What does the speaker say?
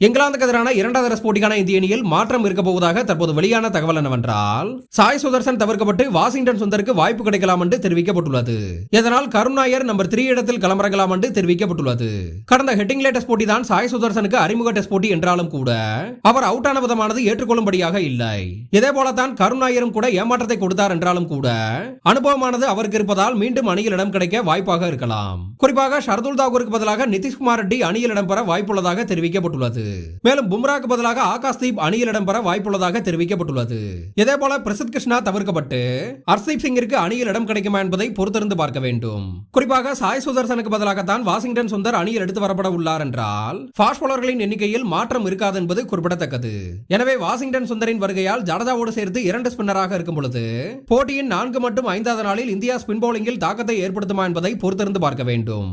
இங்கிலாந்துக்கு எதிரான இரண்டாவது டெஸ்ட் போட்டிக்கான இந்திய அணியில் மாற்றம் இருக்க போவதாக தற்போது வெளியான தகவல் என்னவென்றால் சாய் சுதர்சன் தவிர்க்கப்பட்டு வாஷிங்டன் சுந்தருக்கு வாய்ப்பு கிடைக்கலாம் என்று தெரிவிக்கப்பட்டுள்ளது. இதனால் கருண் நாயர் நம்பர் 3 இடத்தில் களமிறங்கலாம் என்று தெரிவிக்கப்பட்டுள்ளது. கடந்த ஹெட்டிங்லே டெஸ்ட் போட்டி தான் சாய் சுதர்சனுக்கு அறிமுக டெஸ்ட் போட்டி என்றாலும் கூட அவர் அவுட் ஆன விதமானது ஏற்றுக்கொள்ளும்படியாக இல்லை. இதே போலத்தான் கருண் நாயரும் கூட ஏமாற்றத்தை கொடுத்தார் என்றாலும் கூட அனுபவமானது அவருக்கு இருப்பதால் மீண்டும் அணியில் இடம் கிடைக்க வாய்ப்பாக இருக்கலாம். குறிப்பாக ஷர்துல் தாக்கூருக்கு பதிலாக நிதிஷ்குமார் ரெட்டி அணியில் இடம்பெற வாய்ப்புள்ளதாக தெரிவிக்கப்பட்டுள்ளது. மேலும் பும்ராக்கு பதிலாக ஆகாஷ்தீப் அணியில் இடம்பெற வாய்ப்புள்ளதாக தெரிவிக்கப்பட்டுள்ளது. இதேபோல பிரசித் கிருஷ்ணா தவிர்க்கப்பட்டு ஹர்ஷ்தீப் சிங்கிற்கு அணியில் இடம் கிடைக்குமா என்பதை பொறுத்திருந்து பார்க்க வேண்டும். குறிப்பாக சாய் சுதர்சனுக்கு பதிலாகத்தான் வாஷிங்டன் சுந்தர் அணியில் எடுத்து வரப்பட உள்ளார் என்றால் ஃபாஸ்ட் பவுலர்களின் எண்ணிக்கையில் மாற்றம் இருக்காது என்பது குறிப்பிடத்தக்கது. எனவே வாஷிங்டன் சுந்தரின் வருகையால் ஜடேஜாவோடு சேர்த்து 2 ஸ்பின்னராக இருக்கும் பொழுது போட்டியின் 4 மற்றும் 5வது நாளில் இந்தியா ஸ்பின் பவுலிங்கில் தாக்கத்தை ஏற்படுத்துமா என்பதை பொறுத்திருந்து பார்க்க வேண்டும்.